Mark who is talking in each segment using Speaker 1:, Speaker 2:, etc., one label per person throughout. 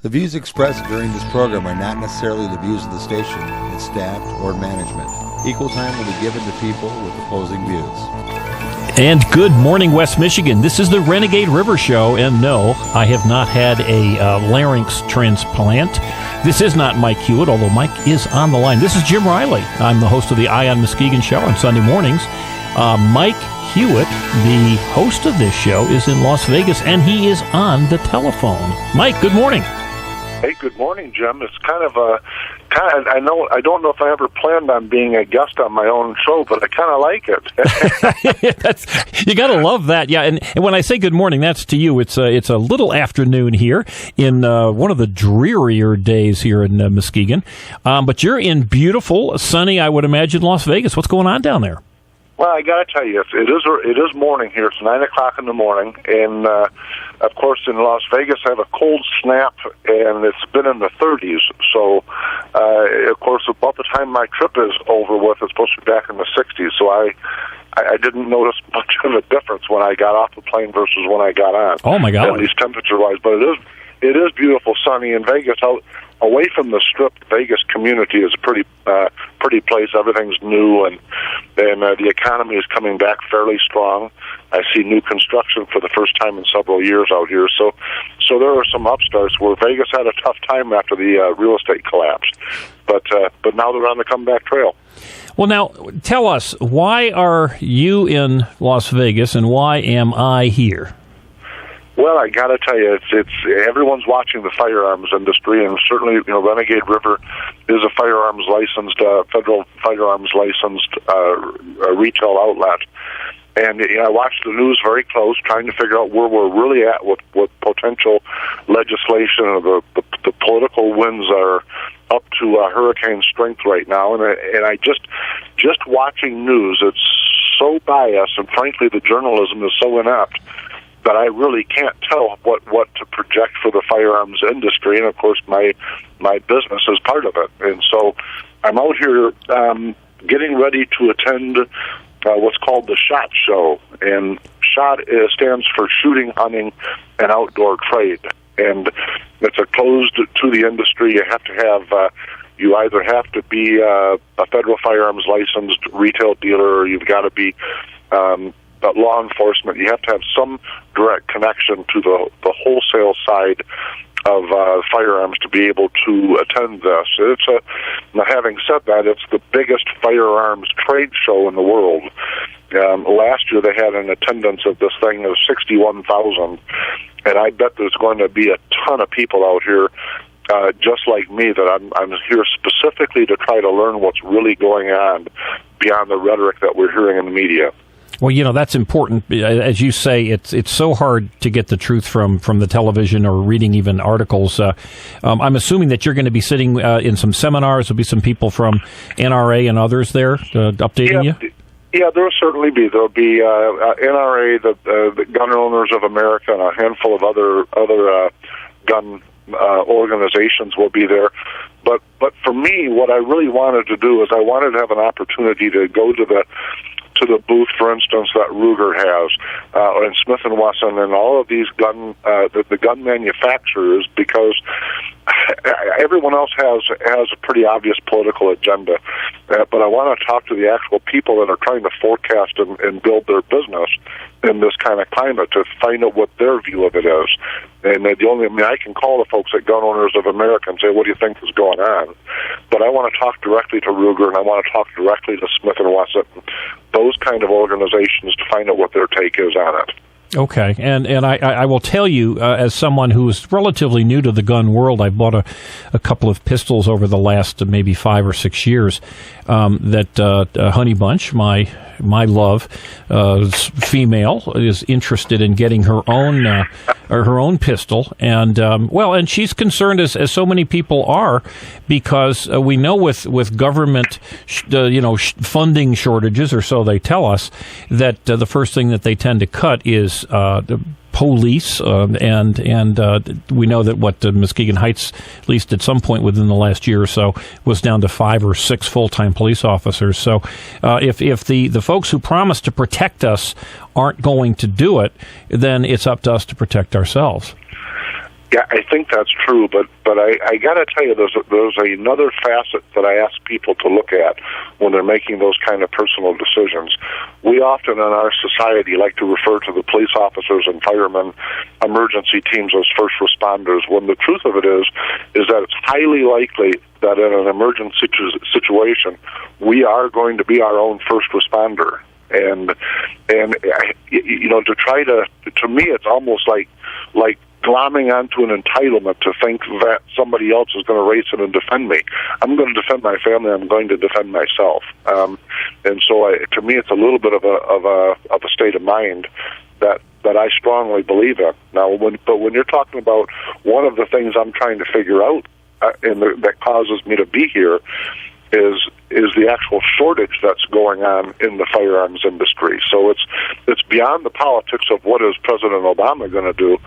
Speaker 1: The views expressed during this program are not necessarily the views of the station, its staff, or management. Equal time will be given to people with opposing views.
Speaker 2: And good morning, West Michigan. This is the Renegade River Show, and no, I have not had a larynx transplant. This is not Mike Hewitt, although Mike is on the line. This is Jim Riley. I'm the host of the Eye on Muskegon Show on Sunday mornings. Mike Hewitt, the host of this show, is in Las Vegas, and he is on the telephone. Mike, good morning.
Speaker 3: Hey, good morning, Jim. It's I don't know if I ever planned on being a guest on my own show, but I kind of like
Speaker 2: it. You got to love that. Yeah, and when I say good morning, that's to you. It's a little afternoon here in one of the drearier days here in Muskegon. But you're in beautiful, sunny, I would imagine, Las Vegas. What's going on down there?
Speaker 3: Well, I got to tell you, it is morning here. It's 9 o'clock in the morning, and of course, in Las Vegas, I have a cold snap, and it's been in the 30s. So, of course, about the time my trip is over with, it's supposed to be back in the 60s. So I didn't notice much of a difference when I got off the plane versus when I got on.
Speaker 2: Oh my God!
Speaker 3: At least temperature-wise, but it is beautiful, sunny in Vegas. Away from the Strip, Vegas community is a pretty place. Everything's new, and the economy is coming back fairly strong. I see new construction for the first time in several years out here. So there are some upstarts where Vegas had a tough time after the real estate collapsed, but now they're on the comeback trail.
Speaker 2: Well, now tell us, why are you in Las Vegas and why am I here?
Speaker 3: Well, I got to tell you, it's everyone's watching the firearms industry, and certainly, Renegade River is a firearms licensed, federal firearms licensed retail outlet. And I watch the news very close, trying to figure out where we're really at with potential legislation. The political winds are up to hurricane strength right now, and I just watching news, it's so biased, and frankly, the journalism is so inept that I really can't tell what to project for the firearms industry, and of course my business is part of it. And so I'm out here getting ready to attend what's called the SHOT Show, and SHOT stands for Shooting, Hunting, and Outdoor Trade, and it's a closed to the industry. You have to have you either have to be a federal firearms licensed retail dealer, or you've got to be law enforcement. You have to have some direct connection to the wholesale side of firearms to be able to attend this. Now, having said that, it's the biggest firearms trade show in the world. Last year they had an attendance of this thing of 61,000, and I bet there's going to be a ton of people out here just like me, that I'm here specifically to try to learn what's really going on beyond the rhetoric that we're hearing in the media.
Speaker 2: Well, that's important. As you say, it's so hard to get the truth from the television or reading even articles. I'm assuming that you're going to be sitting in some seminars. There'll be some people from NRA and others there updating you?
Speaker 3: Yeah, there'll certainly be. There'll be NRA, the Gun Owners of America, and a handful of other gun organizations will be there. But for me, what I really wanted to do is I wanted to have an opportunity to go to the booth, for instance, that Ruger has, and Smith & Wesson, and all of these the gun manufacturers, because everyone else has a pretty obvious political agenda. But I want to talk to the actual people that are trying to forecast and build their business in this kind of climate to find out what their view of it is. And I can call the folks at Gun Owners of America and say, what do you think is going on? But I want to talk directly to Ruger, and I want to talk directly to Smith & Wesson, those kind of organizations, to find out what their take is on it.
Speaker 2: Okay, and I will tell you, as someone who is relatively new to the gun world, I bought a couple of pistols over the last maybe 5 or 6 years, that Honey Bunch, my love, female, is interested in getting her own pistol, and and she's concerned, as so many people are, because we know with government funding shortages, or so they tell us, that the first thing that they tend to cut is police, and we know that what Muskegon Heights, at least at some point within the last year or so, was down to 5 or 6 full-time police officers. So if the folks who promise to protect us aren't going to do it, then it's up to us to protect ourselves.
Speaker 3: Yeah, I think that's true, but I got to tell you, there's another facet that I ask people to look at when they're making those kind of personal decisions. We often in our society like to refer to the police officers and firemen, emergency teams as first responders, when the truth of it is that it's highly likely that in an emergency situation, we are going to be our own first responder. And you know, to me, it's almost like glomming onto an entitlement to think that somebody else is going to race in and defend me. I'm going to defend my family. I'm going to defend myself. And so, to me, it's a little bit of a state of mind that I strongly believe in. Now, when you're talking about one of the things I'm trying to figure out, that causes me to be here, is the actual shortage that's going on in the firearms industry. So it's beyond the politics of what is President Obama going to do,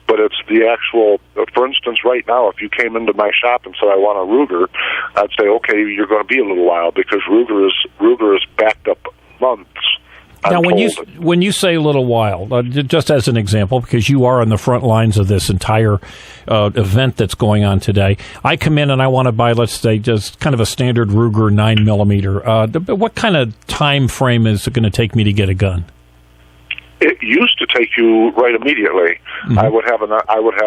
Speaker 3: but it's the actual, for instance, right now, if you came into my shop and said, I want a Ruger, I'd say, okay, you're going to be a little while, because Ruger is backed up months.
Speaker 2: Now, when you say a little while, just as an example, because you are on the front lines of this entire event that's going on today, I come in and I want to buy, let's say, just kind of a standard Ruger 9mm. What kind of time frame is it going to take me to get a gun?
Speaker 3: It used to take you right immediately. Mm-hmm. I would have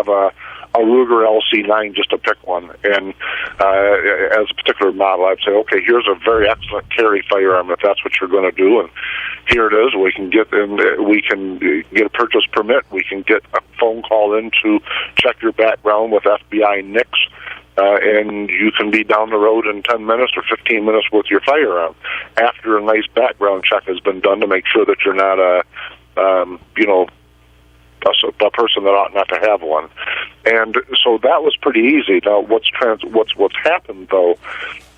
Speaker 3: a Ruger LC9, just to pick one, and as a particular model, I'd say, okay, here's a very excellent carry firearm if that's what you're going to do, and here it is. We can get a purchase permit. We can get a phone call in to check your background with FBI NICS, and you can be down the road in 10 minutes or 15 minutes with your firearm after a nice background check has been done to make sure that you're not a person that ought not to have one. And so that was pretty easy. Now, what's happened, though,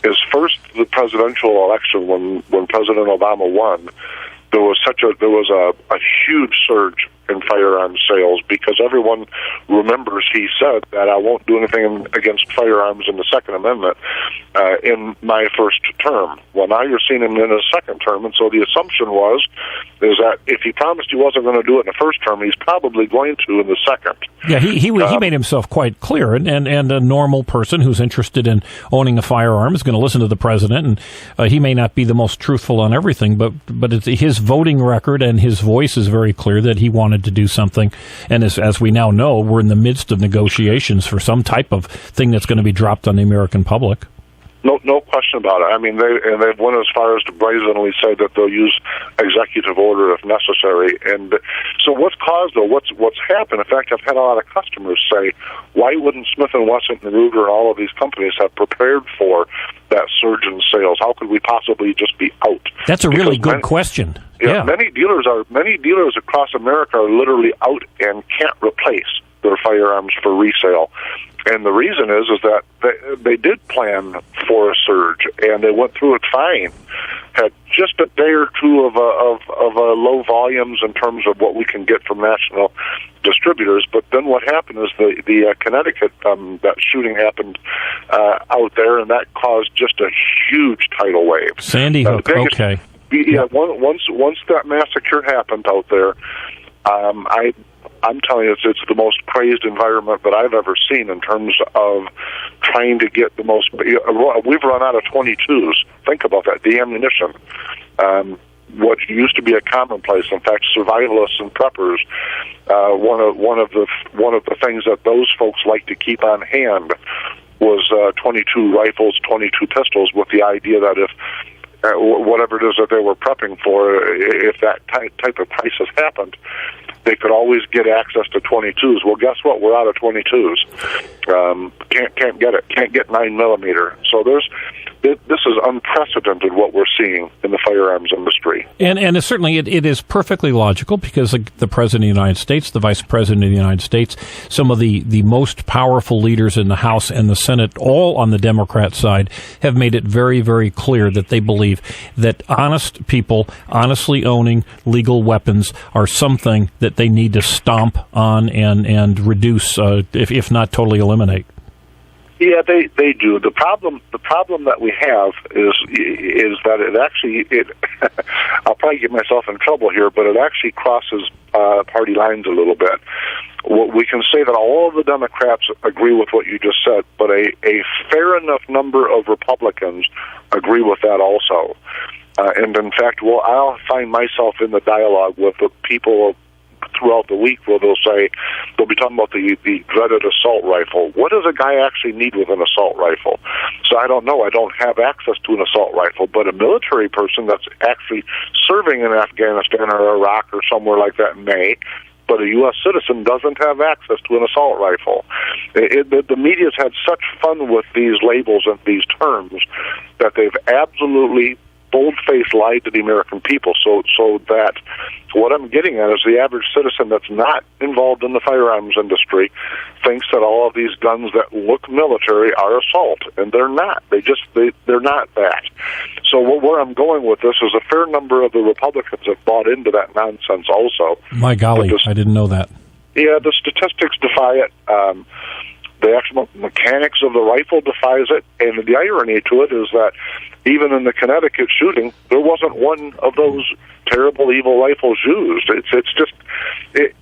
Speaker 3: is first the presidential election, when President Obama won, there was a huge surge in firearms sales, because everyone remembers he said that I won't do anything against firearms in the Second Amendment in my first term. Well, now you're seeing him in his second term, and so the assumption is that if he promised he wasn't going to do it in the first term, he's probably going to in the second.
Speaker 2: Yeah, he made himself quite clear, and a normal person who's interested in owning a firearm is going to listen to the president, and he may not be the most truthful on everything, but it's, his voting record and his voice is very clear that he wanted to do something. And as we now know, we're in the midst of negotiations for some type of thing that's going to be dropped on the American public.
Speaker 3: No question about it. I mean, they've went as far as to brazenly say that they'll use executive order if necessary. And so what's caused, or what's happened? In fact, I've had a lot of customers say, why wouldn't Smith & Wesson and Ruger and all of these companies have prepared for that surge in sales? How could we possibly just be out?
Speaker 2: That's a really good question.
Speaker 3: Yeah, many dealers across America are literally out and can't replace their firearms for resale. And the reason is that they did plan for a surge, and they went through it fine. Had just a day or two of low volumes in terms of what we can get from national distributors. But then what happened is the Connecticut that shooting happened out there, and that caused just a huge tidal wave.
Speaker 2: Sandy Hook. Okay.
Speaker 3: Yeah. Once that massacre happened out there, I'm telling you, it's the most crazed environment that I've ever seen in terms of trying to get the most. We've run out of 22s. Think about that, the ammunition. What used to be a commonplace, in fact, survivalists and preppers. One of the things that those folks like to keep on hand was 22 rifles, 22 pistols, with the idea that if whatever it is that they were prepping for, if that type of crisis happened, they could always get access to 22s. Well, guess what? We're out of 22s. Can't get it. Can't get 9mm. So this is unprecedented what we're seeing in the firearms industry.
Speaker 2: And certainly it is perfectly logical, because the President of the United States, the Vice President of the United States, some of the most powerful leaders in the House and the Senate, all on the Democrat side, have made it very, very clear that they believe that honest people honestly owning legal weapons are something that they need to stomp on and reduce, if not totally eliminate.
Speaker 3: Yeah, they do. The problem that we have is that it actually I'll probably get myself in trouble here, but it actually crosses party lines a little bit. We can say that all of the Democrats agree with what you just said, but a fair enough number of Republicans agree with that also. And in fact, I'll find myself in the dialogue with the people throughout the week where they'll be talking about the dreaded assault rifle. What does a guy actually need with an assault rifle? So I don't know. I don't have access to an assault rifle, but a military person that's actually serving in Afghanistan or Iraq or somewhere like that may. But a U.S. citizen doesn't have access to an assault rifle. The media's had such fun with these labels and these terms that they've absolutely bold-faced lied to the American people, so that what I'm getting at is the average citizen that's not involved in the firearms industry thinks that all of these guns that look military are assault, and they're not. They're not that. So where I'm going with this is a fair number of the Republicans have bought into that nonsense also.
Speaker 2: My golly, I didn't know that.
Speaker 3: Yeah, the statistics defy it. The actual mechanics of the rifle defies it, and the irony to it is that even in the Connecticut shooting, there wasn't one of those terrible, evil rifles used. It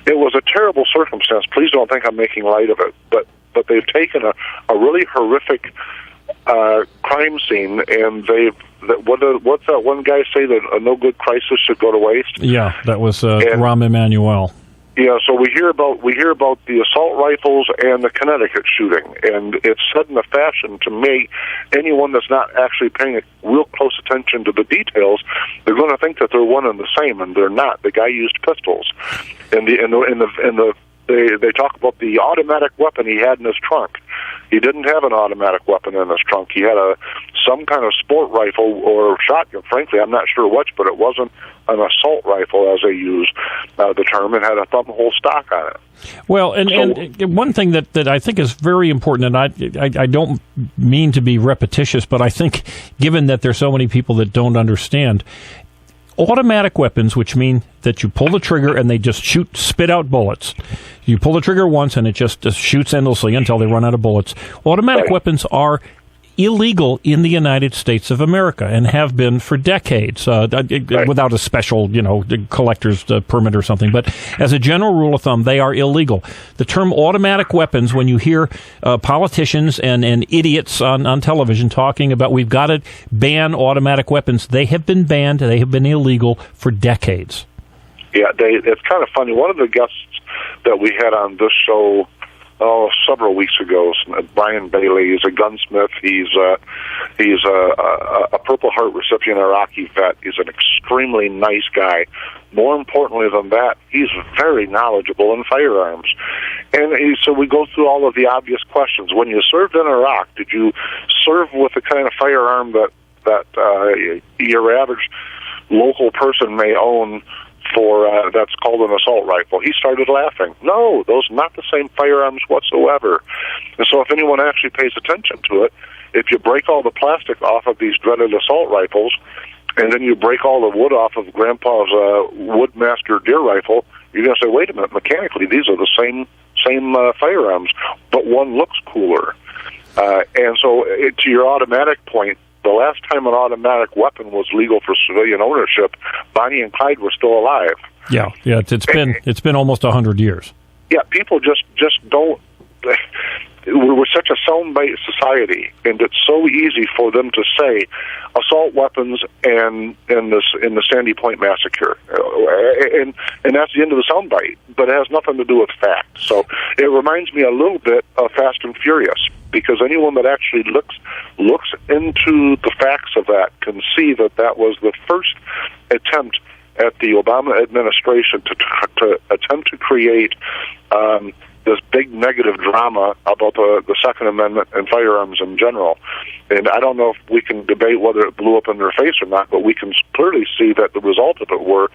Speaker 3: was a terrible circumstance. Please don't think I'm making light of it, but they've taken a really horrific crime scene, and what's that one guy say, that a no good crisis should go to waste? Yeah,
Speaker 2: that was Rahm Emanuel.
Speaker 3: Yeah, so we hear about the assault rifles and the Connecticut shooting, and it's sudden a fashion to me. Anyone that's not actually paying real close attention to the details, they're going to think that they're one and the same, and they're not. The guy used pistols, and they talk about the automatic weapon he had in his trunk. He didn't have an automatic weapon in his trunk. He had some kind of sport rifle or shotgun. Frankly, I'm not sure which, but it wasn't an assault rifle, as they use the term. It had a thumbhole stock on it.
Speaker 2: Well, and one thing that I think is very important, and I don't mean to be repetitious, but I think given that there's so many people that don't understand, automatic weapons, which mean that you pull the trigger and they just spit out bullets. You pull the trigger once and it just shoots endlessly until they run out of bullets. Automatic weapons are illegal in the United States of America and have been for decades without a special, collector's permit or something. But as a general rule of thumb, they are illegal. The term automatic weapons, when you hear politicians and idiots on television talking about we've got to ban automatic weapons, they have been banned. They have been illegal for decades. Yeah,
Speaker 3: it's kind of funny. One of the guests that we had on this show several weeks ago, Brian Bailey. He's a gunsmith. He's a Purple Heart recipient, Iraqi vet. He's an extremely nice guy. More importantly than that, he's very knowledgeable in firearms. And so we go through all of the obvious questions. When you served in Iraq, did you serve with the kind of firearm that your average local person may own that's called an assault rifle? He started laughing. No, those are not the same firearms whatsoever. And so if anyone actually pays attention to it, if you break all the plastic off of these dreaded assault rifles, and then you break all the wood off of Grandpa's Woodmaster deer rifle, you're going to say, wait a minute, mechanically these are the same firearms, but one looks cooler. And so to your automatic point, the last time an automatic weapon was legal for civilian ownership, Bonnie and Clyde were still alive.
Speaker 2: Yeah, it's been almost 100 years.
Speaker 3: Yeah, people just don't. We're such a soundbite society, and it's so easy for them to say assault weapons and in the Sandy Point massacre, and that's the end of the soundbite. But it has nothing to do with fact. So it reminds me a little bit of Fast and Furious, because anyone that actually looks into the facts of that can see that was the first attempt at the Obama administration to attempt to create this big negative drama about the Second Amendment and firearms in general. And I don't know if we can debate whether it blew up in their face or not, but we can clearly see that the result of it were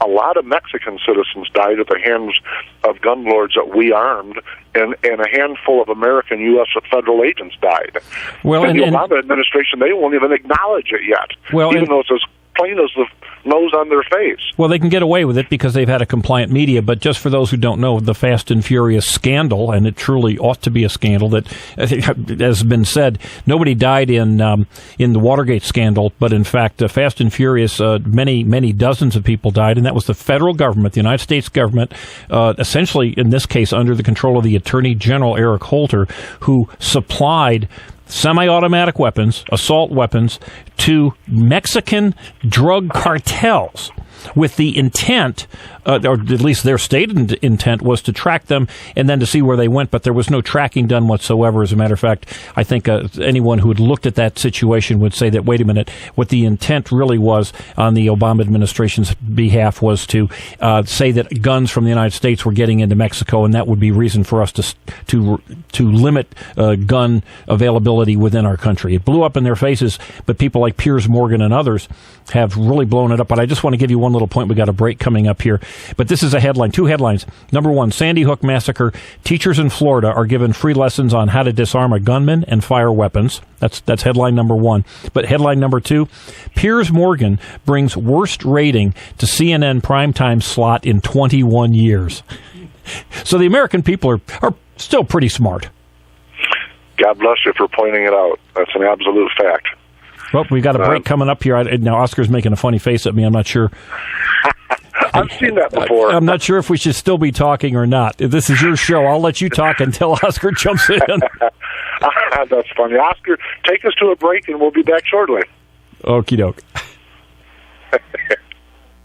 Speaker 3: a lot of Mexican citizens died at the hands of gun lords that we armed, and a handful of American U.S. federal agents died.
Speaker 2: Well,
Speaker 3: and the Obama administration, they won't even acknowledge it yet, even though it's plain as the nose on their face.
Speaker 2: Well, they can get away with it because they've had a compliant media, but just for those who don't know, the Fast and Furious scandal, and it truly ought to be a scandal, that, as has been said, nobody died in the Watergate scandal, but in fact, Fast and Furious, many dozens of people died, and that was the federal government, the United States government, essentially, in this case, under the control of the Attorney General, Eric Holder, who supplied semi-automatic weapons, assault weapons, to Mexican drug cartels with the intent, or at least their stated intent, was to track them and then to see where they went, but there was no tracking done whatsoever. As a matter of fact, I think anyone who had looked at that situation would say that, wait a minute, what the intent really was on the Obama administration's behalf was to say that guns from the United States were getting into Mexico, and that would be reason for us to limit gun availability within our country. It blew up in their faces, but people like Piers Morgan and others have really blown it up. But I just want to give you one little point. We got a break coming up here. But this is a headline, two headlines. Number one, Sandy Hook massacre. Teachers in Florida are given free lessons on how to disarm a gunman and fire weapons. That's headline number one. But headline number two, Piers Morgan brings worst rating to CNN primetime slot in 21 years. So the American people are still pretty smart.
Speaker 3: God bless you for pointing it out. That's an absolute fact.
Speaker 2: Well, we've got a break coming up here. Now, Oscar's making a funny face at me. I'm not sure.
Speaker 3: I've seen that before.
Speaker 2: I'm not sure if we should still be talking or not. This is your show. I'll let you talk until Oscar jumps in.
Speaker 3: That's funny. Oscar, take us to a break, and we'll be back shortly.
Speaker 2: Okie doke.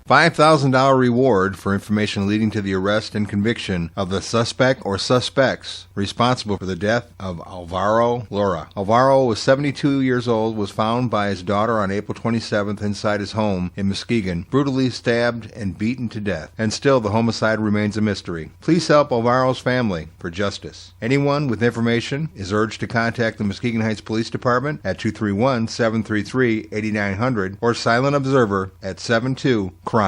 Speaker 1: $5,000 reward for information leading to the arrest and conviction of the suspect or suspects responsible for the death of Alvaro Lora. Alvaro was 72 years old, was found by his daughter on April 27th inside his home in Muskegon, brutally stabbed and beaten to death. And still, the homicide remains a mystery. Please help Alvaro's family for justice. Anyone with information is urged to contact the Muskegon Heights Police Department at 231-733-8900 or Silent Observer at 72-CRIME.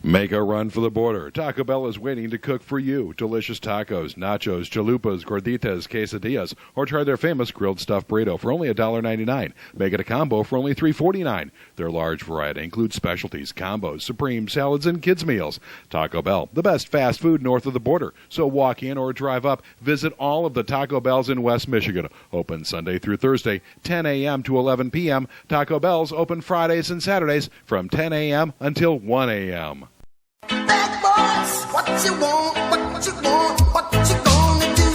Speaker 4: Make a run for the border. Taco Bell is waiting to cook for you. Delicious tacos, nachos, chalupas, gorditas, quesadillas, or try their famous grilled stuffed burrito for only $1.99. Make it a combo for only $3.49. Their large variety includes specialties, combos, supreme salads, and kids' meals. Taco Bell, the best fast food north of the border. So walk in or drive up. Visit all of the Taco Bells in West Michigan. Open Sunday through Thursday, 10 a.m. to 11 p.m. Taco Bell's open Fridays and Saturdays from 10 a.m. until 1 a.m.
Speaker 5: Bad boys, what you want, what you want, what you gonna do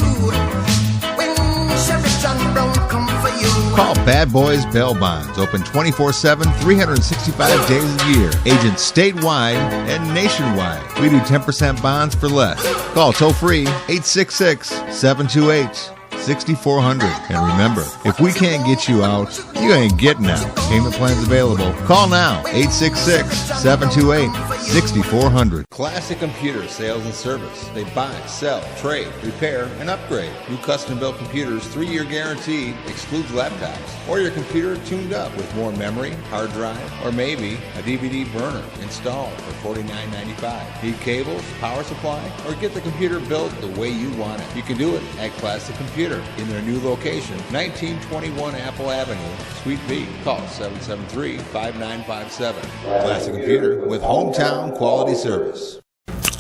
Speaker 5: when Chevy John Brown come for you?
Speaker 1: Call Bad Boys Bail Bonds, open 24/7, 365 days a year. Agents statewide and nationwide. We do 10% bonds for less. Call toll free 866-728-6400. And remember, if we can't get you out, you ain't getting out. Payment plans available. Call now, 866-728-6400. Classic Computer Sales and Service. They buy, sell, trade, repair, and upgrade. New custom-built computers, 3-year guarantee, excludes laptops. Or your computer tuned up with more memory, hard drive, or maybe a DVD burner installed for $49.95. Need cables, power supply, or get the computer built the way you want it. You can do it at Classic Computer in their new location, 1921 Apple Avenue, Suite B. Call 773-5957. Classic Computer with hometown quality service.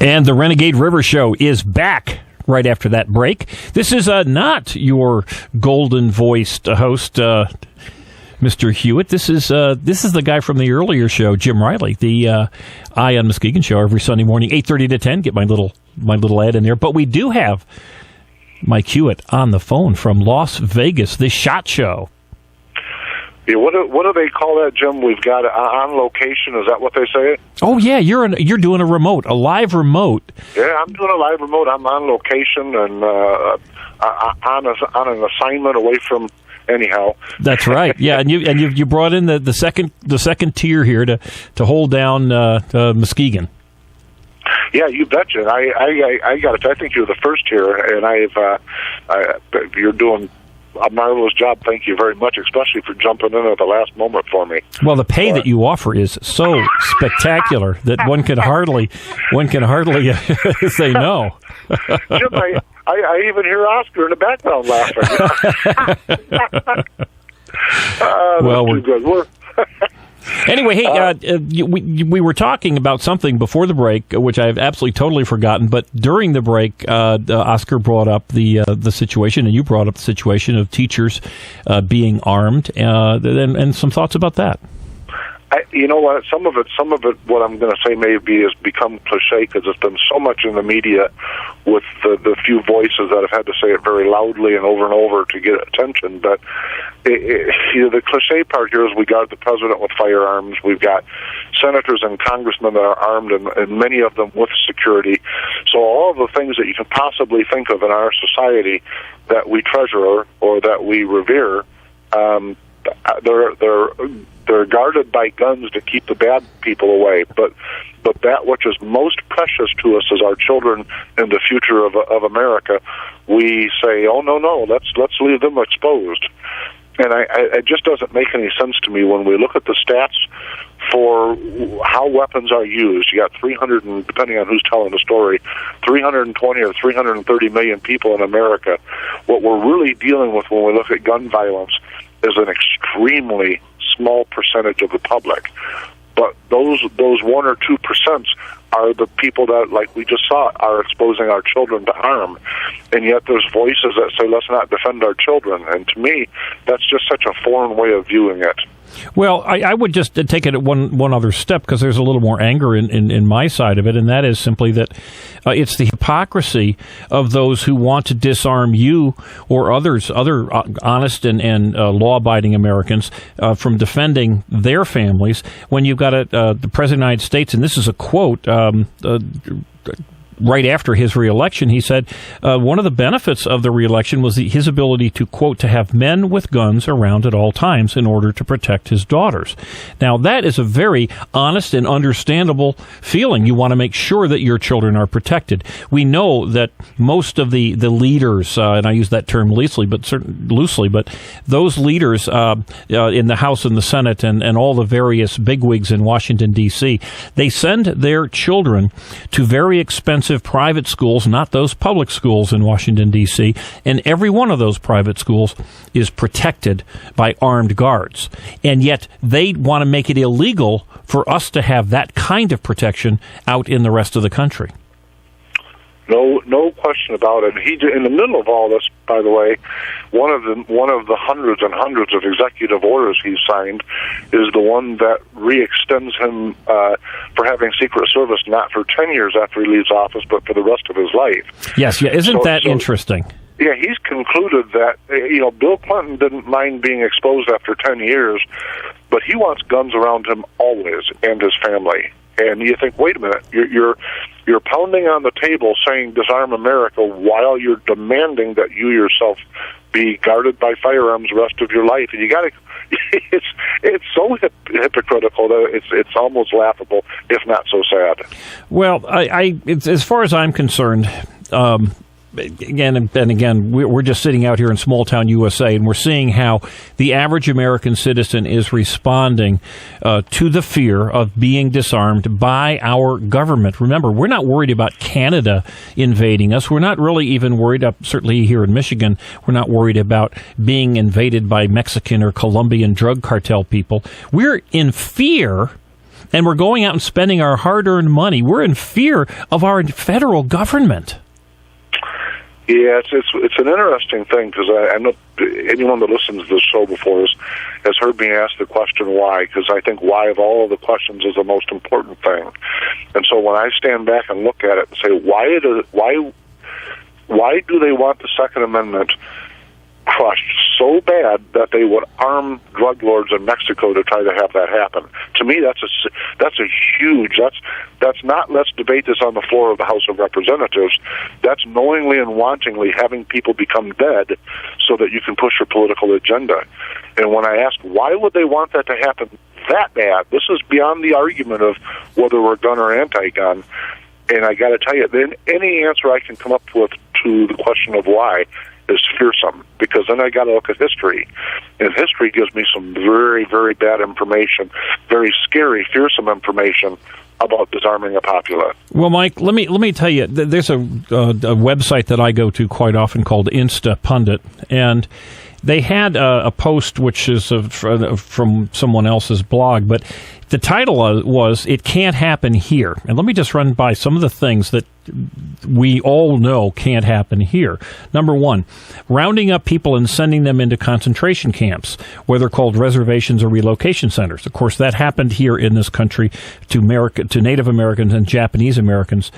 Speaker 2: And the Renegade River Show is back right after that break. This is not your golden-voiced host, Mr. Hewitt. This is the guy from the earlier show, Jim Riley, the Eye on Muskegon show every Sunday morning, 8:30 to 10. Get my little ad in there. But we do have Mike Hewitt on the phone from Las Vegas, the SHOT Show.
Speaker 3: Yeah, what do they call that, Jim? We've got it on location. Is that what they say?
Speaker 2: Oh yeah, you're doing a remote, a live remote.
Speaker 3: Yeah, I'm doing a live remote. I'm on location and on an assignment away from. Anyhow,
Speaker 2: that's right. Yeah, and you brought in the second tier here to hold down Muskegon.
Speaker 3: Yeah, you betcha. I got it. I think you're the first here, and you're doing a marvelous job. Thank you very much, especially for jumping in at the last moment for me.
Speaker 2: Well, the pay that you offer is so spectacular that one can hardly say no.
Speaker 3: Jim, I even hear Oscar in the background laughing.
Speaker 2: Well,
Speaker 3: too good.
Speaker 2: Anyway, hey, we were talking about something before the break, which I've absolutely totally forgotten. But during the break, Oscar brought up the situation, and you brought up the situation of teachers being armed, and some thoughts about that.
Speaker 3: You know what? Some of it, what I'm going to say maybe has become cliche because it's been so much in the media with the few voices that have had to say it very loudly and over to get attention. But the cliche part here is we got the president with firearms. We've got senators and congressmen that are armed, and many of them with security. So all of the things that you can possibly think of in our society that we treasure or that we revere, they're guarded by guns to keep the bad people away, but that which is most precious to us as our children and the future of America, we say, oh no, let's leave them exposed. And it just doesn't make any sense to me when we look at the stats for how weapons are used. You got 300, and depending on who's telling the story, 320 or 330 million people in America. What we're really dealing with when we look at gun violence is an extremely small percentage of the public. But those 1 or 2% are the people that, like we just saw, are exposing our children to harm. And yet there's voices that say, let's not defend our children. And to me, that's just such a foreign way of viewing it.
Speaker 2: Well, I would just take it at one other step, because there's a little more anger in my side of it, and that is simply that it's the hypocrisy of those who want to disarm you or other honest and law-abiding Americans from defending their families when you've got the President of the United States, and this is a quote, right after his reelection, he said one of the benefits of the reelection was his ability to, quote, to have men with guns around at all times in order to protect his daughters. Now, that is a very honest and understandable feeling. You want to make sure that your children are protected. We know that most of the leaders, and I use that term loosely, but those leaders in the House and the Senate and all the various bigwigs in Washington, D.C., they send their children to very expensive private schools, not those public schools in Washington, D.C., and every one of those private schools is protected by armed guards. And yet they want to make it illegal for us to have that kind of protection out in the rest of the country.
Speaker 3: No question about it. In the middle of all this, by the way, one of the hundreds and hundreds of executive orders he's signed is the one that re-extends him for having Secret Service not for 10 years after he leaves office, but for the rest of his life.
Speaker 2: Yes, yeah. Isn't that interesting?
Speaker 3: Yeah, he's concluded that, Bill Clinton didn't mind being exposed after 10 years, but he wants guns around him always and his family. And you think, wait a minute, you're pounding on the table saying disarm America while you're demanding that you yourself be guarded by firearms the rest of your life. And you got to, it's so hypocritical that it's almost laughable, if not so sad.
Speaker 2: Well, it's, as far as I'm concerned, again, we're just sitting out here in small town USA, and we're seeing how the average American citizen is responding to the fear of being disarmed by our government. Remember, we're not worried about Canada invading us. We're not really even worried, certainly here in Michigan, we're not worried about being invaded by Mexican or Colombian drug cartel people. We're in fear, and we're going out and spending our hard-earned money. We're in fear of our federal government.
Speaker 3: Yeah, it's an interesting thing, because I know anyone that listens to this show before has heard me ask the question why, because I think why of all of the questions is the most important thing. And so when I stand back and look at it and say, why do they want the Second Amendment crushed so bad that they would arm drug lords in Mexico to try to have that happen? To me, that's a huge. That's not let's debate this on the floor of the House of Representatives. That's knowingly and wantingly having people become dead so that you can push your political agenda. And when I ask why would they want that to happen that bad, this is beyond the argument of whether we're gun or anti-gun. And I got to tell you, then any answer I can come up with to the question of why is fearsome, because then I got to look at history, and history gives me some very, very bad information, very scary, fearsome information about disarming a populace.
Speaker 2: Well, Mike, let me tell you, there's a website that I go to quite often called Insta Pundit, and they had a post which is from someone else's blog, but the title was "It Can't Happen Here." And let me just run by some of the things that we all know can't happen here. Number one, rounding up people and sending them into concentration camps, whether called reservations or relocation centers. Of course, that happened here in this country to Native Americans and Japanese Americans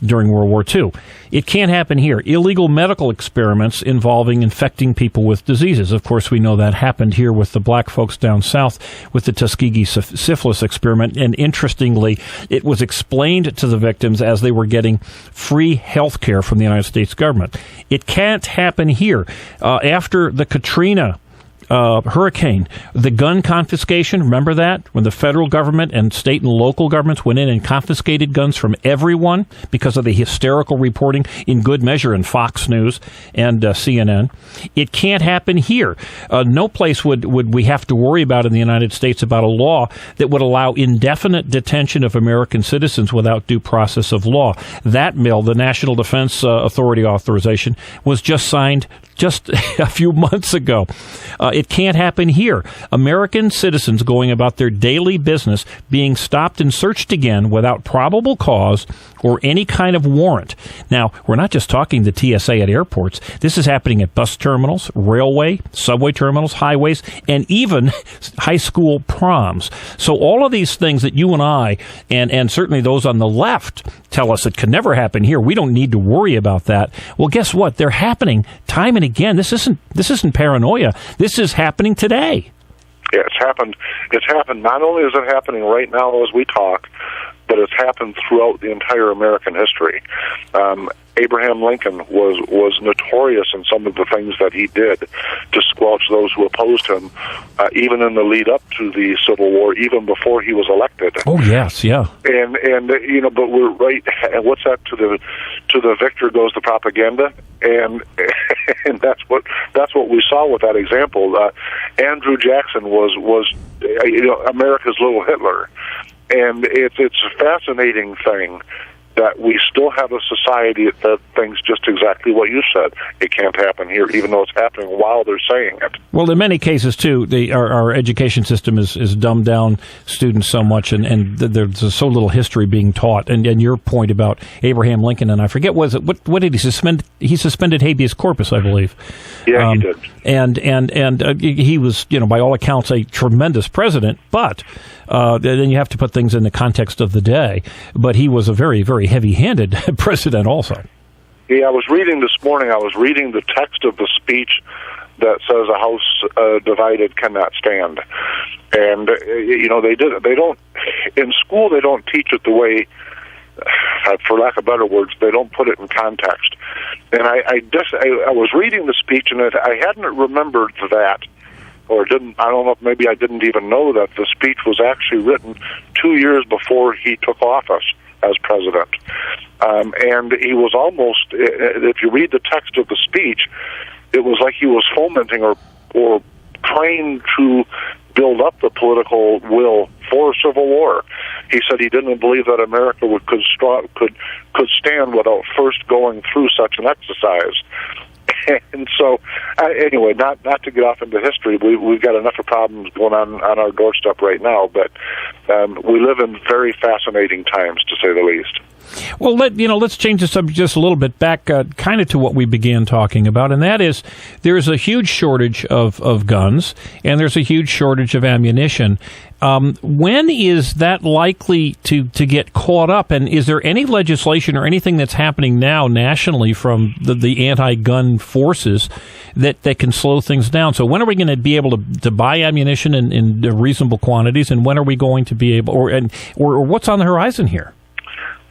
Speaker 2: during World War II. It can't happen here. Illegal medical experiments involving infecting people with diseases. Of course, we know that happened here with the black folks down south with the Tuskegee syphilis experiment. And interestingly, it was explained to the victims as they were getting free health care from the United States government. It can't happen here. After the Katrina hurricane, the gun confiscation, remember that? When the federal government and state and local governments went in and confiscated guns from everyone because of the hysterical reporting in good measure in Fox News and CNN. It can't happen here. No place would we have to worry about in the United States about a law that would allow indefinite detention of American citizens without due process of law. That bill, the National Defense Authority authorization, was just signed just a few months ago. It can't happen here. American citizens going about their daily business being stopped and searched again without probable cause or any kind of warrant. Now, we're not just talking the TSA at airports. This is happening at bus terminals, railway, subway terminals, highways, and even high school proms. So all of these things that you and I, and certainly those on the left, tell us it could never happen here. We don't need to worry about that. Well, guess what? They're happening time and again. This isn't paranoia. This is happening today.
Speaker 3: Yeah, it's happened. It's happened. Not only is it happening right now as we talk, but it's happened throughout the entire American history. Abraham Lincoln was notorious in some of the things that he did to squelch those who opposed him, even in the lead up to the Civil War, even before he was elected.
Speaker 2: Oh yes, yeah.
Speaker 3: And you know, but we're right. And what's that? To the victor goes the propaganda, and that's what we saw with that example. Andrew Jackson was America's little Hitler. And it's a fascinating thing that we still have a society that thinks just exactly what you said. It can't happen here, even though it's happening while they're saying it.
Speaker 2: Well, in many cases, too, our education system is dumbed down students so much, and there's so little history being taught. And your point about Abraham Lincoln, and I forget, what did he suspend? He suspended habeas corpus, I believe.
Speaker 3: Yeah, he did.
Speaker 2: And he was, by all accounts, a tremendous president, but then you have to put things in the context of the day. But he was a very, very heavy-handed president also.
Speaker 3: Yeah, I was reading this morning, the text of the speech that says a house divided cannot stand. And, they don't, in school they don't teach it the way, for lack of better words, they don't put it in context. And I was reading the speech, and I hadn't remembered that, or didn't. I don't know if maybe I didn't even know that the speech was actually written 2 years before he took office as president. And he was almost, if you read the text of the speech, it was like he was fomenting or trying to build up the political will for civil war. He said he didn't believe that America could stand without first going through such an exercise. And so, anyway, not to get off into history, we've got enough of problems going on our doorstep right now, but we live in very fascinating times, to say the least.
Speaker 2: Well, let's change the subject just a little bit back kind of to what we began talking about, and that is there's a huge shortage of guns, and there's a huge shortage of ammunition. When is that likely to get caught up, and is there any legislation or anything that's happening now nationally from the anti-gun forces that can slow things down? So when are we going to be able to buy ammunition in reasonable quantities, and when are we going to be able, or what's on the horizon here?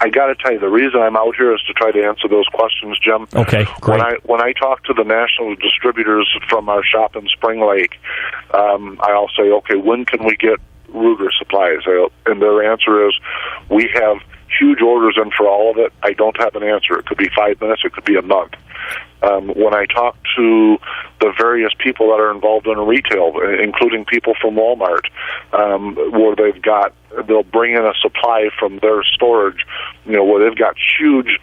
Speaker 3: I got to tell you, the reason I'm out here is to try to answer those questions, Jim.
Speaker 2: Okay, great.
Speaker 3: When I talk to the national distributors from our shop in Spring Lake, I'll say, okay, when can we get Ruger supplies? And their answer is, we have huge orders in for all of it. I don't have an answer. It could be 5 minutes. It could be a month. When I talk to the various people that are involved in retail, including people from Walmart, where they'll bring in a supply from their storage, where they've got huge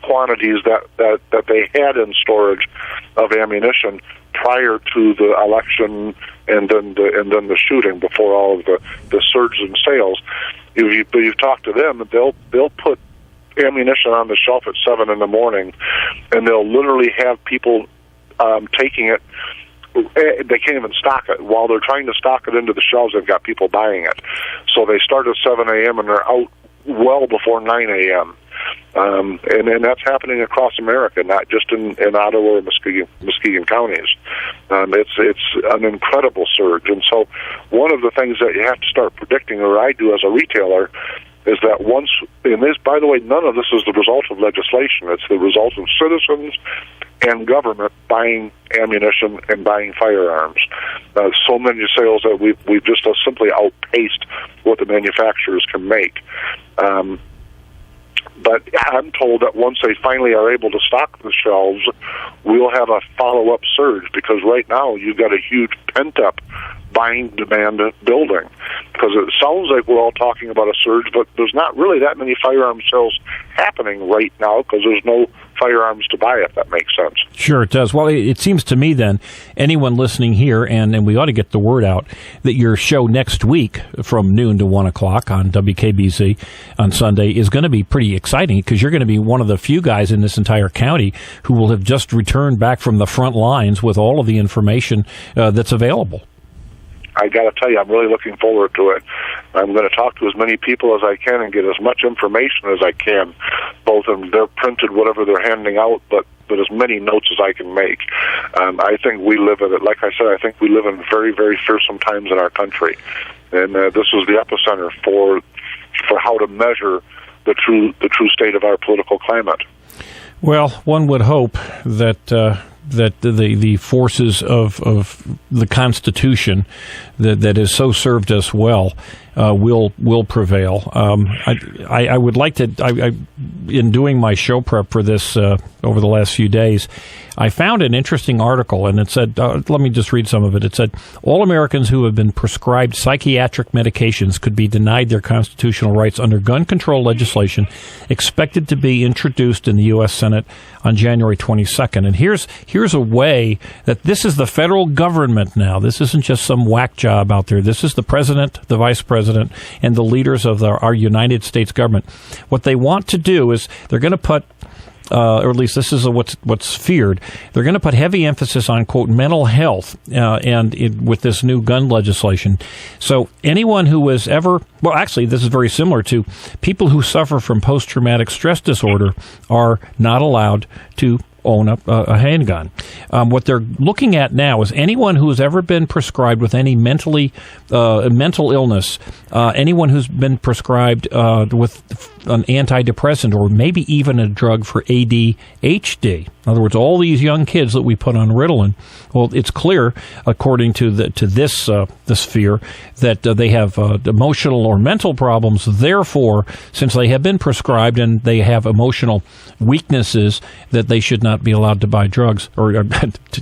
Speaker 3: quantities that they had in storage of ammunition prior to the election and then the shooting, before all of the surge in sales. You've talked to them, they'll put ammunition on the shelf at 7 in the morning, and they'll literally have people taking it. They can't even stock it. While they're trying to stock it into the shelves, they've got people buying it. So they start at 7 a.m. and they're out well before 9 a.m. And that's happening across America, not just in Ottawa or Muskegon counties. It's an incredible surge. And so one of the things that you have to start predicting, or I do as a retailer, is that and this, by the way, none of this is the result of legislation. It's the result of citizens and government buying ammunition and buying firearms. So many sales that we've just simply outpaced what the manufacturers can make. But I'm told that once they finally are able to stock the shelves, we'll have a follow-up surge, because right now you've got a huge pent-up buying demand building. Because it sounds like we're all talking about a surge, but there's not really that many firearm sales happening right now because there's no firearms to buy, if that makes sense.
Speaker 2: Sure, it does. Well, it seems to me then, anyone listening here, and we ought to get the word out, that your show next week from noon to 1 o'clock on WKBZ on Sunday is going to be pretty exciting, because you're going to be one of the few guys in this entire county who will have just returned back from the front lines with all of the information that's available.
Speaker 3: I got to tell you, I'm really looking forward to it. I'm going to talk to as many people as I can and get as much information as I can, both in their printed, whatever they're handing out, but as many notes as I can make. I think we live in it. Like I said, I think we live in very, very fearsome times in our country, and this is the epicenter for how to measure the true state of our political climate.
Speaker 2: Well, one would hope that the forces of the Constitution that has so served us well will prevail. I would like to. In doing my show prep for this over the last few days, I found an interesting article, and it said, let me just read some of it. It said, all Americans who have been prescribed psychiatric medications could be denied their constitutional rights under gun control legislation expected to be introduced in the U.S. Senate on January 22nd. And here's a way that this is the federal government now. This isn't just some whack job out there. This is the president, the vice president, and the leaders of our United States government. What they want to do is they're going to put or at least this is what's feared. They're going to put heavy emphasis on, quote, mental health with this new gun legislation. So anyone who was ever, well, actually, this is very similar to people who suffer from post-traumatic stress disorder are not allowed to own a handgun. What they're looking at now is anyone who has ever been prescribed with any mental illness, anyone who's been prescribed with an antidepressant or maybe even a drug for ADHD. In other words, all these young kids that we put on Ritalin. Well, it's clear, according to this fear, that they have emotional or mental problems. Therefore, since they have been prescribed and they have emotional weaknesses, that they should not be allowed to buy drugs or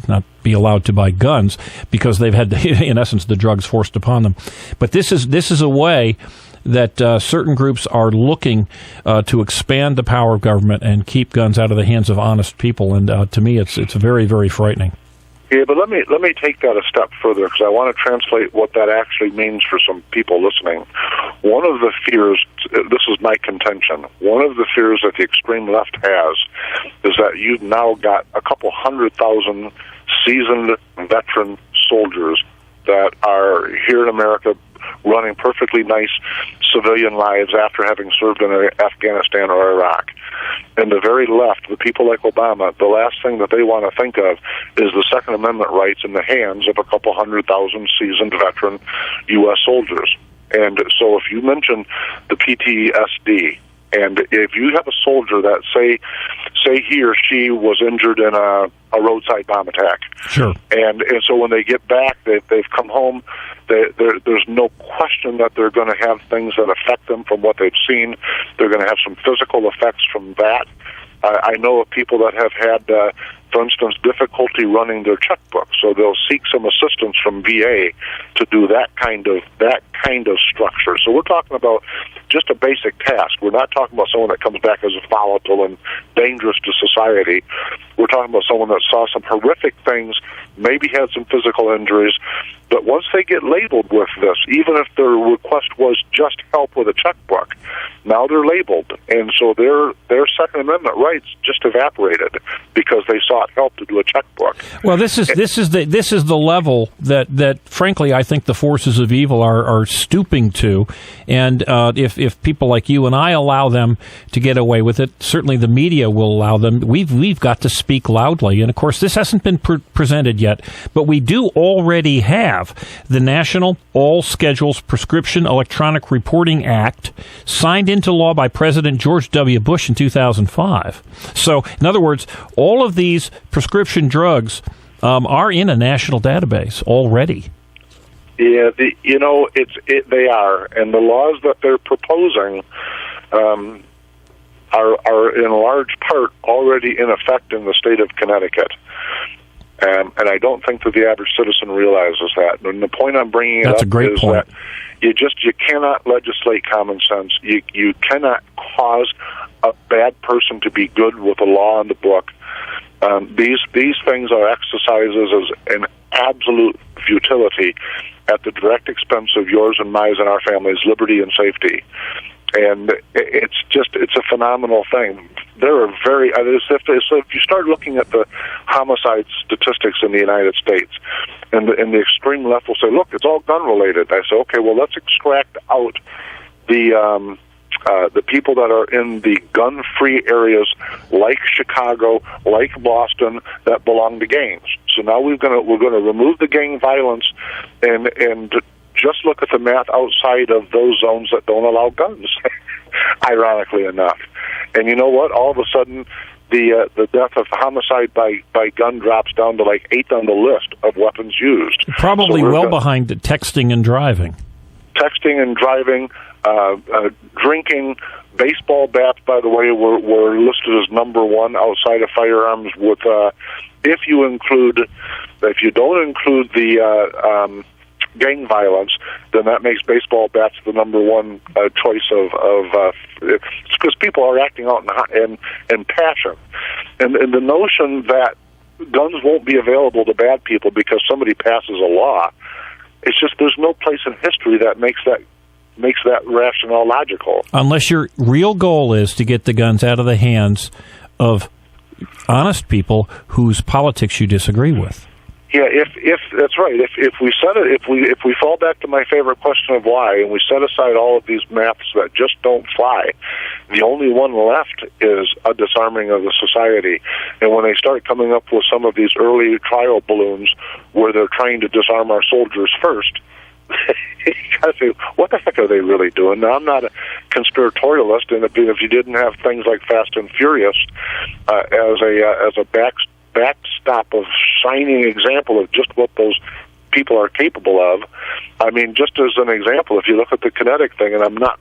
Speaker 2: not be allowed to buy guns because they've had, in essence, the drugs forced upon them. But this is a way that certain groups are looking to expand the power of government and keep guns out of the hands of honest people. And to me, it's very, very frightening.
Speaker 3: Yeah, but let me take that a step further because I want to translate what that actually means for some people listening. One of the fears, this is my contention, one of the fears that the extreme left has is that you've now got a couple 100,000 seasoned veteran soldiers that are here in America running perfectly nice civilian lives after having served in Afghanistan or Iraq. And the very left, the people like Obama, the last thing that they want to think of is the Second Amendment rights in the hands of a couple 100,000 seasoned veteran U.S. soldiers. And so if you mention the PTSD And if you have a soldier that say he or she was injured in a roadside bomb attack,
Speaker 2: sure,
Speaker 3: and so when they get back, they've come home. There's no question that they're going to have things that affect them from what they've seen. They're going to have some physical effects from that. I know of people that have had, for instance, difficulty running their checkbook, so they'll seek some assistance from VA to do that kind of structure. So we're talking about just a basic task. We're not talking about someone that comes back as volatile and dangerous to society. We're talking about someone that saw some horrific things, maybe had some physical injuries, but once they get labeled with this, even if their request was just help with a checkbook, now they're labeled, and so their Second Amendment rights just evaporated because they sought help to do a checkbook.
Speaker 2: Well, this is the level that frankly I think the forces of evil are stooping to, and if people like you and I allow them to get away with it, certainly the media will allow them. We've got to speak loudly, and of course this hasn't been presented yet, but we do already have the National All Schedules Prescription Electronic Reporting Act, signed into law by President George W. Bush in 2005. So, in other words, all of these prescription drugs are in a national database already.
Speaker 3: Yeah, they are, and the laws that they're proposing are in large part already in effect in the state of Connecticut. And I don't think that the average citizen realizes that. And the point I'm bringing
Speaker 2: That's
Speaker 3: up
Speaker 2: a great
Speaker 3: is
Speaker 2: point.
Speaker 3: that you cannot legislate common sense. You cannot cause a bad person to be good with a law on the book. These things are exercises as an absolute futility at the direct expense of yours and mine and our family's liberty and safety. And it's a phenomenal thing. There are if you start looking at the homicide statistics in the United States, and the extreme left will say, look, it's all gun related. I say, okay, well, let's extract out the people that are in the gun-free areas like Chicago, like Boston, that belong to gangs. So now we're going to remove the gang violence and just look at the math outside of those zones that don't allow guns, ironically enough. And you know what? All of a sudden, the death of homicide by gun drops down to like 8th on the list of weapons used.
Speaker 2: Probably well behind texting and driving.
Speaker 3: Texting and driving, drinking, baseball bats, by the way, were listed as number one outside of firearms. With if you don't include the gang violence, then that makes baseball bats the number one choice of because people are acting out in passion, and the notion that guns won't be available to bad people because somebody passes a law. It's just there's no place in history that makes that rationale logical. Unless
Speaker 2: your real goal is to get the guns out of the hands of honest people whose politics you disagree with.
Speaker 3: Yeah, if that's right. If we fall back to my favorite question of why, and we set aside all of these maths that just don't fly, the only one left is a disarming of the society. And when they start coming up with some of these early trial balloons where they're trying to disarm our soldiers first, you gotta say, what the heck are they really doing? Now, I'm not a conspiratorialist, and if you didn't have things like Fast and Furious as a backstop of shining example of just what those people are capable of. I mean, just as an example, if you look at the kinetic thing, and I'm not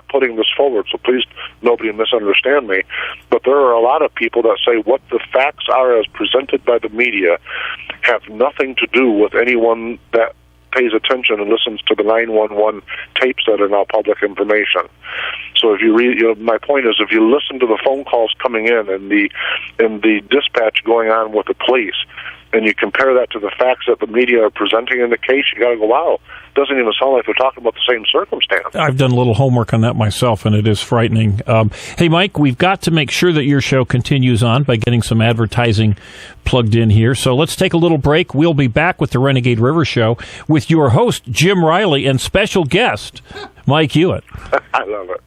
Speaker 3: putting this forward, so please nobody misunderstand me, but there are a lot of people that say what the facts are as presented by the media have nothing to do with anyone that pays attention and listens to the 911 tapes that are now public information. So if you read, my point is, if you listen to the phone calls coming in and the dispatch going on with the police, and you compare that to the facts that the media are presenting in the case, you got to go, wow, it doesn't even sound like they're talking about the same circumstance.
Speaker 2: I've done a little homework on that myself, and it is frightening. Hey, Mike, we've got to make sure that your show continues on by getting some advertising plugged in here. So let's take a little break. We'll be back with the Renegade River Show with your host, Jim Riley, and special guest, Mike Hewitt.
Speaker 3: I love it.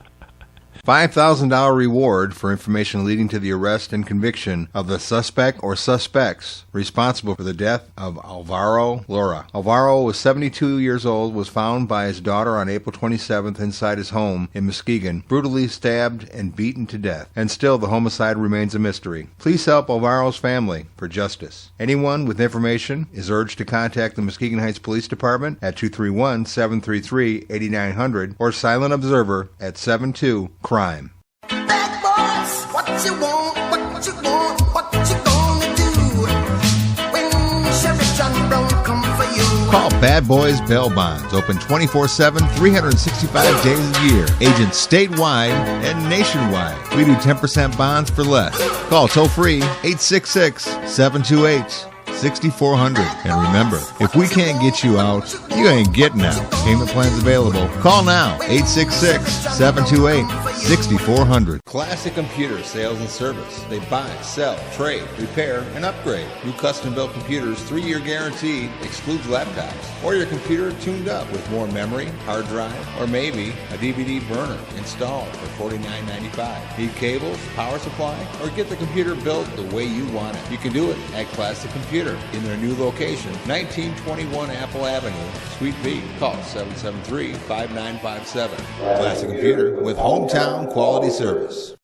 Speaker 1: $5,000 reward for information leading to the arrest and conviction of the suspect or suspects responsible for the death of Alvaro Lora. Alvaro was 72 years old, was found by his daughter on April 27th inside his home in Muskegon, brutally stabbed and beaten to death. And still the homicide remains a mystery. Please help Alvaro's family for justice. Anyone with information is urged to contact the Muskegon Heights Police Department at 231-733-8900 or Silent Observer at 72-CRIME.
Speaker 5: Bad boys, what you want, what you want, what you gonna do when Sheriff John Brown come for you?
Speaker 1: Call Bad Boys Bail Bonds, open 24/7, 365 days a year. Agents statewide and nationwide. We do 10% bonds for less. Call toll free 866-728-6400. And remember, if we can't get you out, you ain't getting out. Payment plans available. Call now, 866-728-6400. Classic Computer Sales and Service. They buy, sell, trade, repair, and upgrade. New custom-built computers, 3-year guarantee, excludes laptops. Or your computer tuned up with more memory, hard drive, or maybe a DVD burner installed for $49.95. Need cables, power supply, or get the computer built the way you want it. You can do it at Classic Computer in their new location, 1921 Apple Avenue, Suite B. Call 773-5957. Classic Computer with hometown quality service.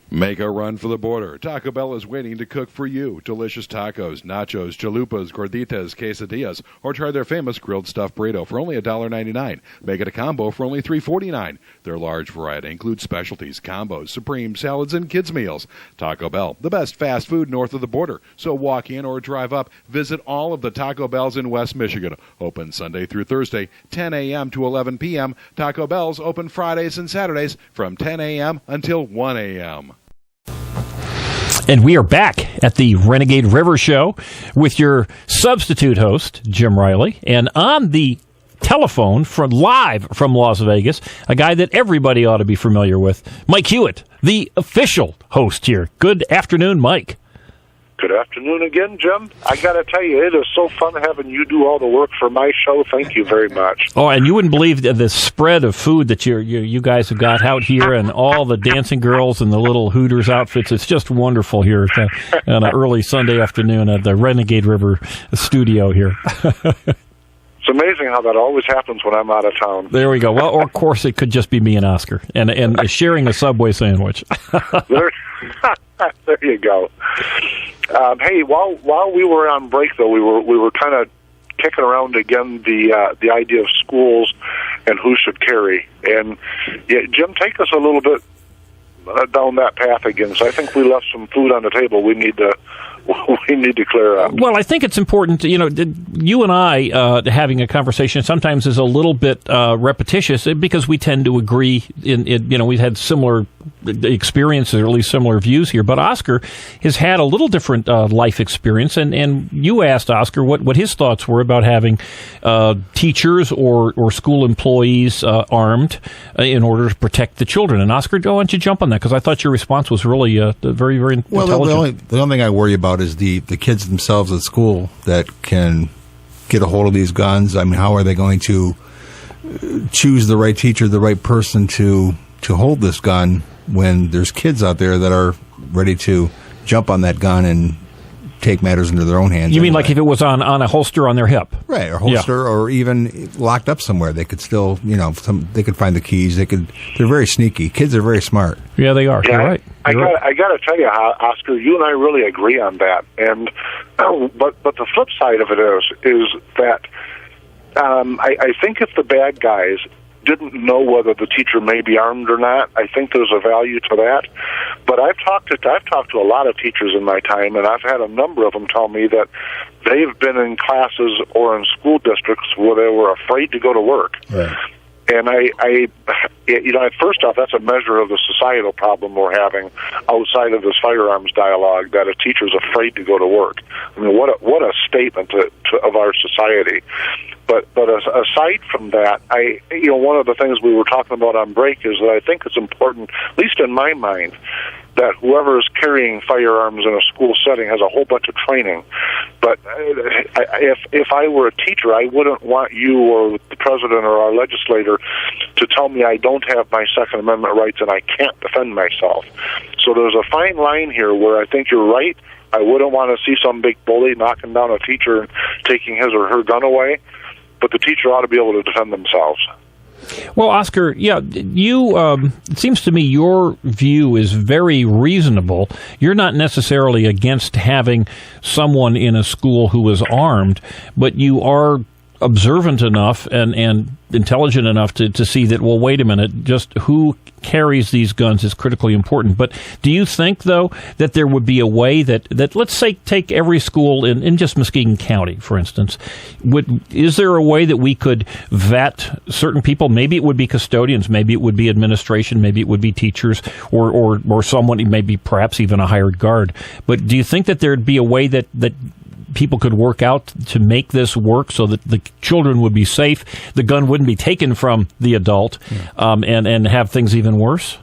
Speaker 4: Make a run for the border. Taco Bell is waiting to cook for you. Delicious tacos, nachos, chalupas, gorditas, quesadillas, or try their famous grilled stuffed burrito for only $1.99. Make it a combo for only $3.49. Their large variety includes specialties, combos, supreme, salads, and kids' meals. Taco Bell, the best fast food north of the border. So walk in or drive up. Visit all of the Taco Bells in West Michigan. Open Sunday through Thursday, 10 a.m. to 11 p.m. Taco Bell's open Fridays and Saturdays from 10 a.m. until 1 a.m.
Speaker 2: And we are back at the Renegade River Show with your substitute host, Jim Riley. And on the telephone, live from Las Vegas, a guy that everybody ought to be familiar with, Mike Hewitt, the official host here. Good afternoon, Mike.
Speaker 3: Good afternoon again, Jim. I got to tell you, it is so fun having you do all the work for my show. Thank you very much.
Speaker 2: Oh, and you wouldn't believe the spread of food that you guys have got out here, and all the dancing girls and the little Hooters outfits. It's just wonderful here on an early Sunday afternoon at the Renegade River studio here.
Speaker 3: It's amazing how that always happens when I'm out of town.
Speaker 2: There we go. Well, or of course, it could just be me and Oscar, and sharing a Subway sandwich.
Speaker 3: There you go. Hey, while we were on break, though, we were kind of kicking around again the idea of schools and who should carry. And yeah, Jim, take us a little bit down that path again. So I think we left some food on the table. We need to clear up.
Speaker 2: Well, I think it's important. You and I having a conversation sometimes is a little bit repetitious because we tend to agree. We've had similar experiences, or at least similar views here. But Oscar has had a little different life experience, and you asked Oscar what his thoughts were about having teachers or school employees armed in order to protect the children. And Oscar, why don't you jump on that? Because I thought your response was really very, very intelligent.
Speaker 1: Well, the only thing I worry about is the kids themselves at school that can get a hold of these guns. I mean, how are they going to choose the right teacher, the right person to hold this gun when there's kids out there that are ready to jump on that gun and take matters into their own hands?
Speaker 2: You mean like if it was on a holster on their hip?
Speaker 1: Right, or holster, yeah. Or even locked up somewhere. They could still, they could find the keys. They're very sneaky. Kids are very smart.
Speaker 2: Yeah, they are.
Speaker 3: Yeah,
Speaker 2: You're right.
Speaker 3: I got to tell you, Oscar, you and I really agree on that. And but the flip side of it is that I think if the bad guys didn't know whether the teacher may be armed or not, I think there's a value to that. But I've talked to a lot of teachers in my time, and I've had a number of them tell me that they've been in classes or in school districts where they were afraid to go to work. Right. And first off, that's a measure of the societal problem we're having outside of this firearms dialogue, that a teacher's afraid to go to work. I mean, what a statement of our society. But aside from that, one of the things we were talking about on break is that I think it's important, at least in my mind, that whoever is carrying firearms in a school setting has a whole bunch of training But if I were a teacher, I wouldn't want you or the president or our legislator to tell me I don't have my Second Amendment rights and I can't defend myself. So there's a fine line here where I think you're right. I wouldn't want to see some big bully knocking down a teacher and taking his or her gun away, but the teacher ought to be able to defend themselves.
Speaker 2: Well, Oscar, yeah, you. It seems to me your view is very reasonable. You're not necessarily against having someone in a school who is armed, but you are observant enough and intelligent enough to see that, well, wait a minute, just who carries these guns is critically important. But do you think, though, that there would be a way that let's say, take every school in just Muskegon County, for instance, is there a way that we could vet certain people? Maybe it would be custodians, maybe it would be administration, maybe it would be teachers, or someone, maybe perhaps even a hired guard. But do you think that there'd be a way that people could work out to make this work so that the children would be safe, the gun wouldn't be taken from the adult, and have things even worse?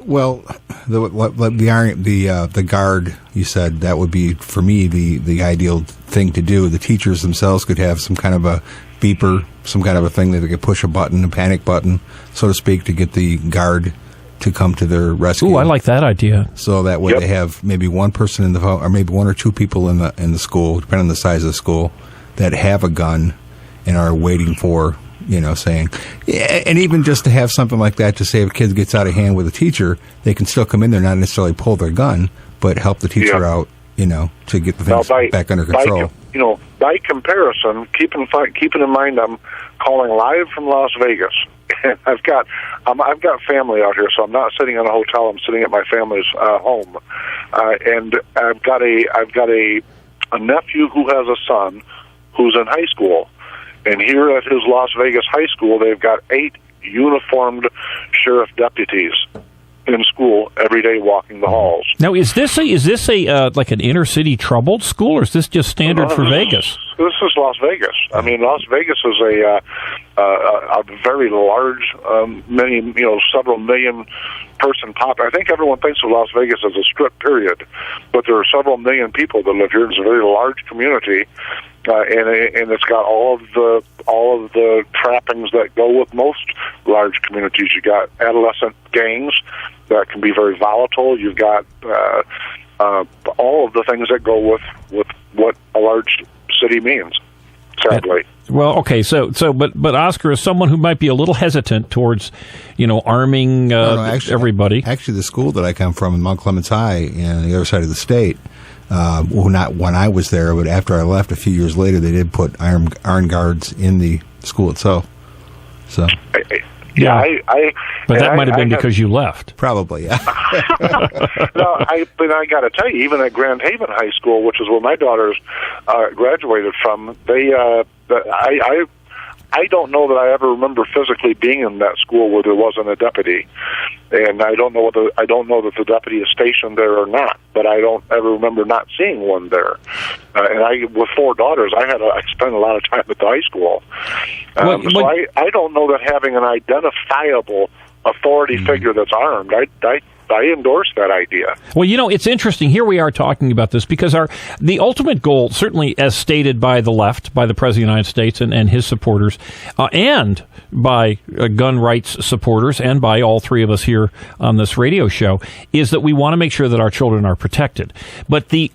Speaker 6: Well, the guard, you said, that would be, for me, the ideal thing to do. The teachers themselves could have some kind of a beeper, some kind of a thing that they could push a button, a panic button, so to speak, to get the guard to come to their rescue.
Speaker 2: Ooh, I like that idea.
Speaker 6: So that way they have maybe one person in the or maybe one or two people in the school, depending on the size of the school, that have a gun and are waiting for, saying, and even just to have something like that to say if a kid gets out of hand with a teacher, they can still come in there, not necessarily pull their gun, but help the teacher out, to get the things back under control.
Speaker 3: By comparison, keeping in mind I'm calling live from Las Vegas. I've got family out here, so I'm not sitting in a hotel. I'm sitting at my family's home, and I've got a nephew who has a son who's in high school, and here at his Las Vegas high school, they've got 8 uniformed sheriff deputies in school every day walking the halls.
Speaker 2: Now, is this a like an inner city troubled school, or is this just standard for Vegas?
Speaker 3: This is Las Vegas. I mean, Las Vegas is a very large, several million person pop. I think everyone thinks of Las Vegas as a strip, period, but there are several million people that live here. It's a very large community, and it's got all of the trappings that go with most large communities. You got adolescent gangs that can be very volatile. You've got all of the things that go with what a large city means, sadly.
Speaker 2: Well, okay, but Oscar, is someone who might be a little hesitant towards, arming everybody.
Speaker 6: Actually, the school that I come from, in Mount Clemens High, on the other side of the state, not when I was there, but after I left a few years later, they did put armed guards in the school itself. So.
Speaker 2: But that might have been because you left.
Speaker 6: Probably, yeah.
Speaker 3: No, but I got to tell you, even at Grand Haven High School, which is where my daughters graduated from, I don't know that I ever remember physically being in that school where there wasn't a deputy, and I don't know that the deputy is stationed there or not. But I don't ever remember not seeing one there. And with 4 daughters, I spent a lot of time at the high school. So I don't know that having an identifiable authority figure that's armed, I endorse that idea.
Speaker 2: Well, it's interesting. Here we are talking about this because the ultimate goal, certainly as stated by the left, by the President of the United States and his supporters, and by gun rights supporters, and by all 3 of us here on this radio show, is that we want to make sure that our children are protected. But the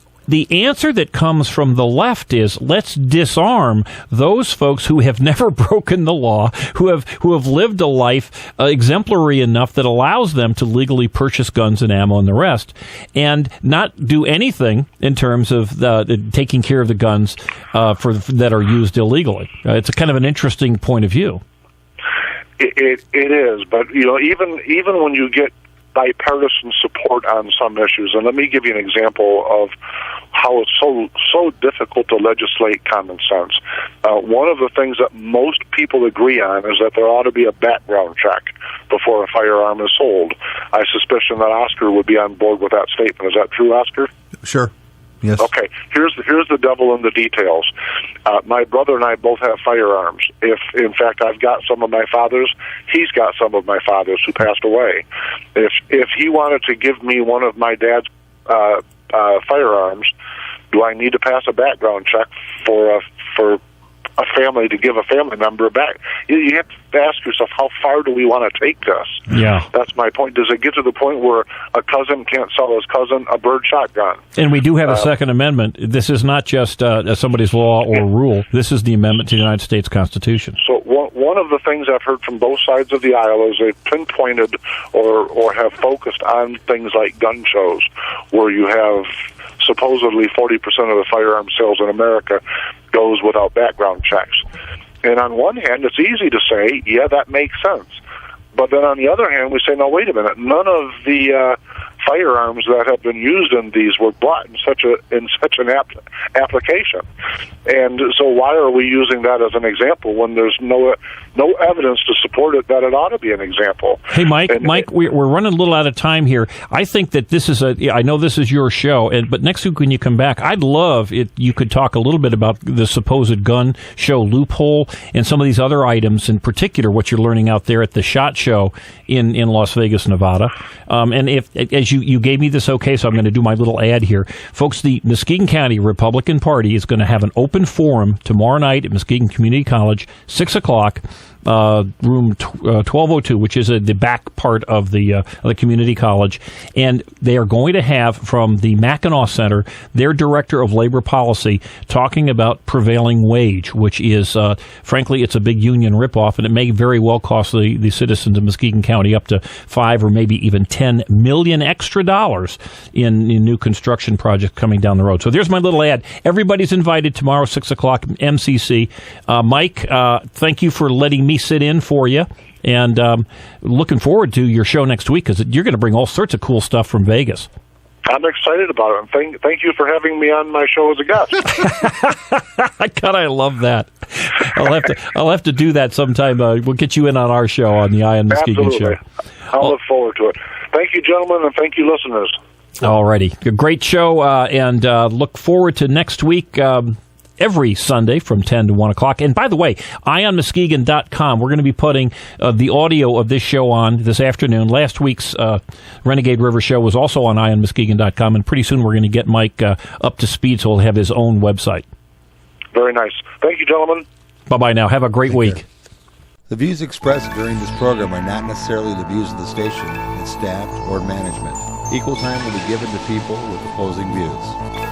Speaker 2: answer that comes from the left is, let's disarm those folks who have never broken the law, who have lived a life exemplary enough that allows them to legally purchase guns and ammo and the rest, and not do anything in terms of taking care of the guns that are used illegally. It's a kind of an interesting point of view.
Speaker 3: It is, but even when you get bipartisan support on some issues, and let me give you an example of how it's so difficult to legislate common sense. One of the things that most people agree on is that there ought to be a background check before a firearm is sold. I suspicion that Oscar would be on board with that statement. Is that true, Oscar?
Speaker 6: Sure. Yes.
Speaker 3: Okay. Here's the devil in the details. My brother and I both have firearms. If, in fact, I've got some of my father's, he's got some of my father's who passed away. If he wanted to give me one of my dad's firearms, Do I need to pass a background check for a family to give a family member back? You have to ask yourself, how far do we want to take this?
Speaker 2: Yeah.
Speaker 3: That's my point. Does it get to the point where a cousin can't sell his cousin a bird shotgun?
Speaker 2: And we do have a Second Amendment. This is not just somebody's law or rule. This is the amendment to the United States Constitution.
Speaker 3: So one of the things I've heard from both sides of the aisle is they've pinpointed or have focused on things like gun shows, where you have supposedly 40% of the firearm sales in America goes without background checks. And on one hand, it's easy to say, yeah, that makes sense. But then on the other hand, we say, no, wait a minute. None of the firearms that have been used in these were bought in such an application. And so why are we using that as an example when there's no evidence to support it that it ought to be an example?
Speaker 2: Hey, Mike, we're running a little out of time here. I think that this is I know this is your show, but next week when you come back, I'd love if you could talk a little bit about the supposed gun show loophole and some of these other items, in particular what you're learning out there at the SHOT Show in Las Vegas, Nevada. And if, as you gave me this okay, so I'm going to do my little ad here. Folks, the Muskegon County Republican Party is going to have an open forum tomorrow night at Muskegon Community College, 6 o'clock. Room 1202, which is the back part of the community college, and they are going to have from the Mackinac Center their director of labor policy talking about prevailing wage, which is frankly it's a big union ripoff, and it may very well cost the citizens of Muskegon County up to $5 or maybe even $10 million extra dollars in new construction projects coming down the road. So there's my little ad. Everybody's invited tomorrow, 6 o'clock, MCC. Mike, thank you for letting me sit in for you, and looking forward to your show next week, because you're going to bring all sorts of cool stuff from Vegas.
Speaker 3: I'm excited about it, and thank you for having me on my show as a guest.
Speaker 2: God, I love that. I'll have to do that sometime. We'll get you in on our show, on the Ion Muskegon show.
Speaker 3: I'll look forward to it. Thank you, gentlemen, and thank you, listeners.
Speaker 2: All righty. A great show, and look forward to next week. Every Sunday from 10 to 1 o'clock. And by the way, IonMuskegon.com, we're going to be putting the audio of this show on this afternoon. Last week's Renegade River show was also on IonMuskegon.com, and pretty soon we're going to get Mike up to speed so he'll have his own website.
Speaker 3: Very nice. Thank you, gentlemen.
Speaker 2: Bye-bye now. Have a great week.
Speaker 1: The views expressed during this program are not necessarily the views of the station, its staff, or management. Equal time will be given to people with opposing views.